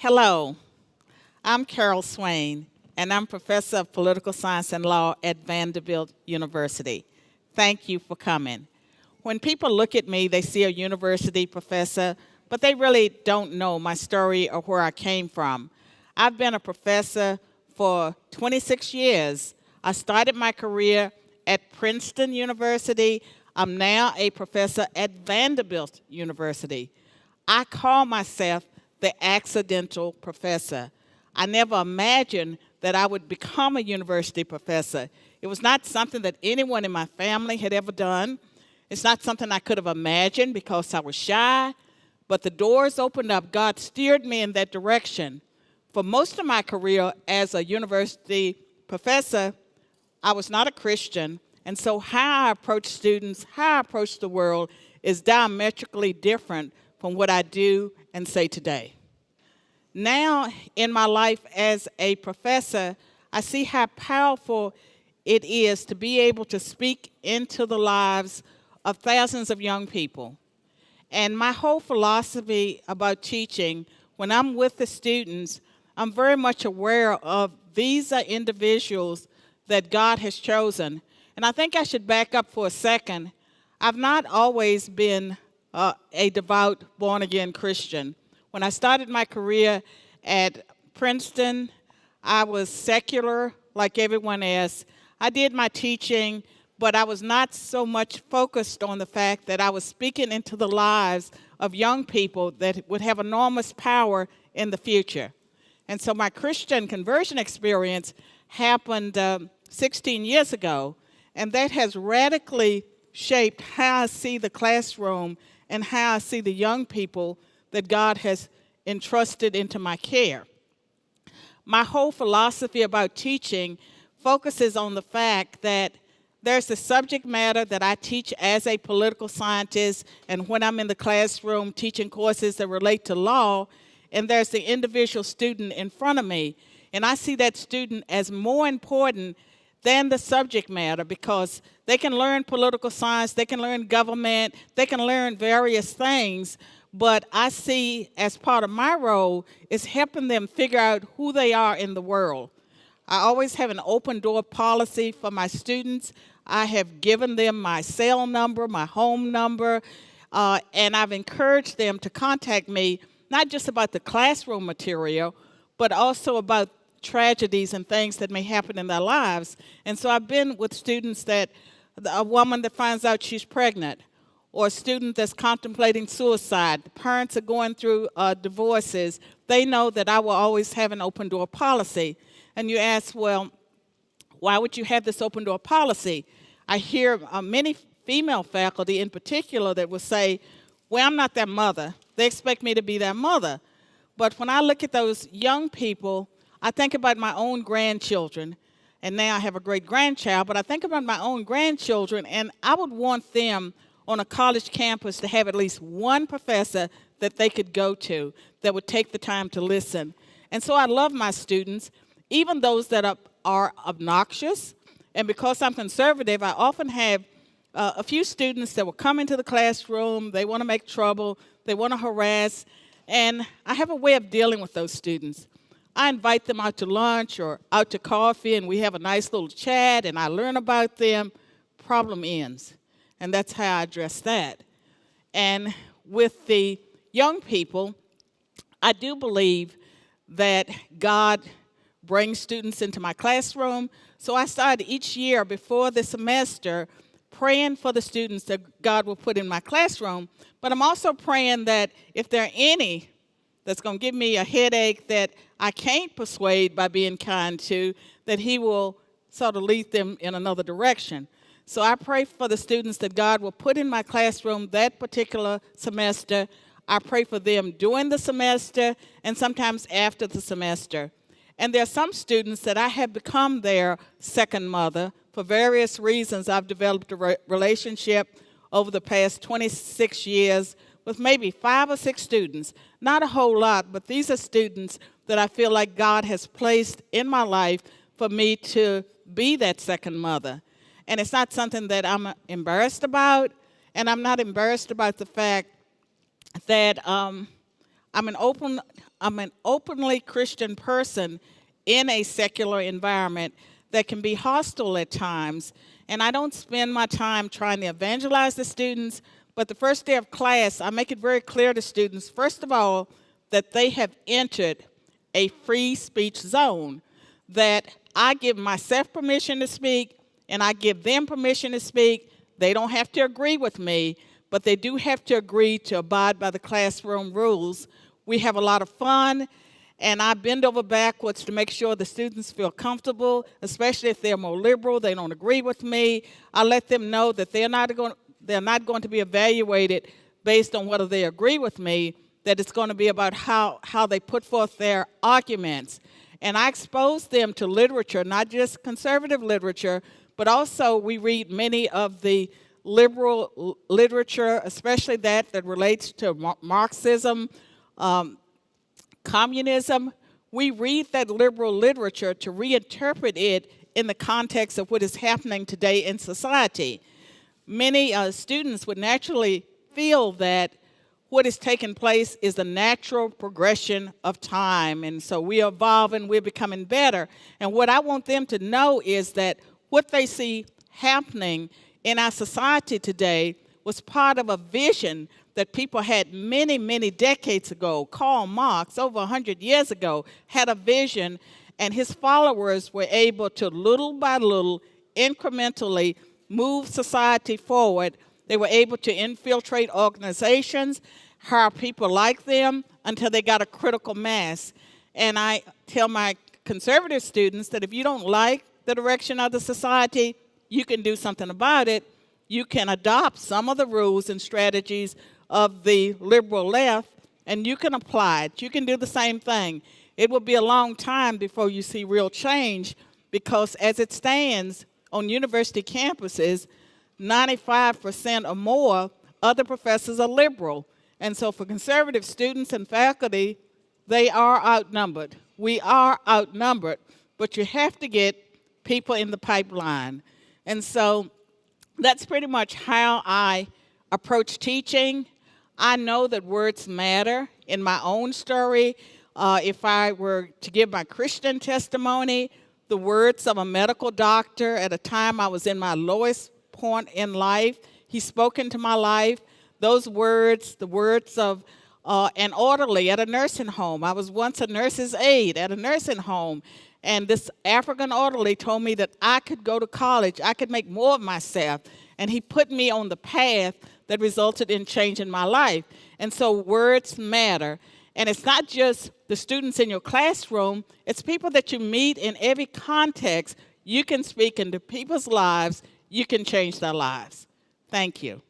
Hello, I'm Carol Swain, and I'm Professor of Political Science and Law at Vanderbilt University. Thank you for coming. When people look at me, they see a university professor, but they really don't know my story or where I came from. I've been a professor for 26 years. I started my career at Princeton University. I'm now a professor at Vanderbilt University. I call myself the accidental professor. I never imagined that I would become a university professor. It was not something that anyone in my family had ever done. It's not something I could have imagined because I was shy, but the doors opened up. God steered me in that direction. For most of my career as a university professor, I was not a Christian, and so how I approach students, how I approach the world is diametrically different from what I do and say today. Now, in my life as a professor, I see how powerful it is to be able to speak into the lives of thousands of young people. And my whole philosophy about teaching, when I'm with the students, I'm very much aware of these are individuals that God has chosen. And I think I should back up for a second. I've not always been a devout, born-again Christian. When I started my career at Princeton, I was secular like everyone else. I did my teaching, but I was not so much focused on the fact that I was speaking into the lives of young people that would have enormous power in the future. And so my Christian conversion experience happened 16 years ago, and that has radically shaped how I see the classroom and how I see the young people that God has entrusted into my care. My whole philosophy about teaching focuses on the fact that there's the subject matter that I teach as a political scientist, and when I'm in the classroom teaching courses that relate to law, and there's the individual student in front of me. And I see that student as more important than the subject matter because they can learn political science, they can learn government, they can learn various things, but I see as part of my role is helping them figure out who they are in the world. I always have an open door policy for my students. I have given them my cell number, my home number, and I've encouraged them to contact me, not just about the classroom material, but also about tragedies and things that may happen in their lives. And so I've been with students that, a woman that finds out she's pregnant, or a student that's contemplating suicide. The parents are going through divorces. They know that I will always have an open door policy. And you ask, well, why would you have this open door policy? I hear many female faculty in particular that will say, well, I'm not their mother. They expect me to be their mother. But when I look at those young people, I think about my own grandchildren, and now I have a great-grandchild, but I think about my own grandchildren, and I would want them on a college campus to have at least one professor that they could go to that would take the time to listen. And so I love my students, even those that are obnoxious, and because I'm conservative, I often have a few students that will come into the classroom, they want to make trouble, they want to harass, and I have a way of dealing with those students. I invite them out to lunch or out to coffee, and we have a nice little chat, and I learn about them. Problem ends. And that's how I address that. And with the young people, I do believe that God brings students into my classroom. So I started each year before the semester praying for the students that God will put in my classroom. But I'm also praying that if there are any that's going to give me a headache that I can't persuade by being kind to, that He will sort of lead them in another direction. So I pray for the students that God will put in my classroom that particular semester. I pray for them during the semester and sometimes after the semester. And there are some students that I have become their second mother. For various reasons, I've developed a relationship over the past 26 years with maybe 5 or 6 students. Not a whole lot, but these are students that I feel like God has placed in my life for me to be that second mother. And it's not something that I'm embarrassed about, and I'm not embarrassed about the fact that I'm an open, I'm an openly Christian person in a secular environment that can be hostile at times. And I don't spend my time trying to evangelize the students, but the first day of class, I make it very clear to students, first of all, that they have entered a free speech zone, that I give myself permission to speak and I give them permission to speak. They don't have to agree with me, but they do have to agree to abide by the classroom rules. We have a lot of fun, and I bend over backwards to make sure the students feel comfortable, especially if they're more liberal, they don't agree with me. I let them know that they're not going to be evaluated based on whether they agree with me, that it's going to be about how they put forth their arguments. And I expose them to literature, not just conservative literature, but also we read many of the liberal literature, especially that relates to Marxism, communism. We read that liberal literature to reinterpret it in the context of what is happening today in society. Many students would naturally feel that what is taking place is the natural progression of time. And so we are evolving, we're becoming better. And what I want them to know is that what they see happening in our society today was part of a vision that people had many, many decades ago. Karl Marx, over 100 years ago, had a vision, and his followers were able to, little by little, incrementally move society forward. They were able to infiltrate organizations, hire people like them until they got a critical mass. And I tell my conservative students that if you don't like the direction of the society, you can do something about it. You can adopt some of the rules and strategies of the liberal left, and you can apply it. You can do the same thing. It will be a long time before you see real change, because as it stands on university campuses, 95% or more other professors are liberal. And so for conservative students and faculty, they are outnumbered. We are outnumbered, but you have to get people in the pipeline. And so that's pretty much how I approach teaching. I know that words matter. In my own story, if I were to give my Christian testimony, the words of a medical doctor at a time I was in my lowest point in life, he spoke into my life. Those words, the words of an orderly at a nursing home. I was once a nurse's aide at a nursing home, and this African orderly told me that I could go to college, I could make more of myself, and he put me on the path that resulted in changing my life. And so words matter. And it's not just the students in your classroom, it's people that you meet in every context. You can speak into people's lives, you can change their lives. Thank you.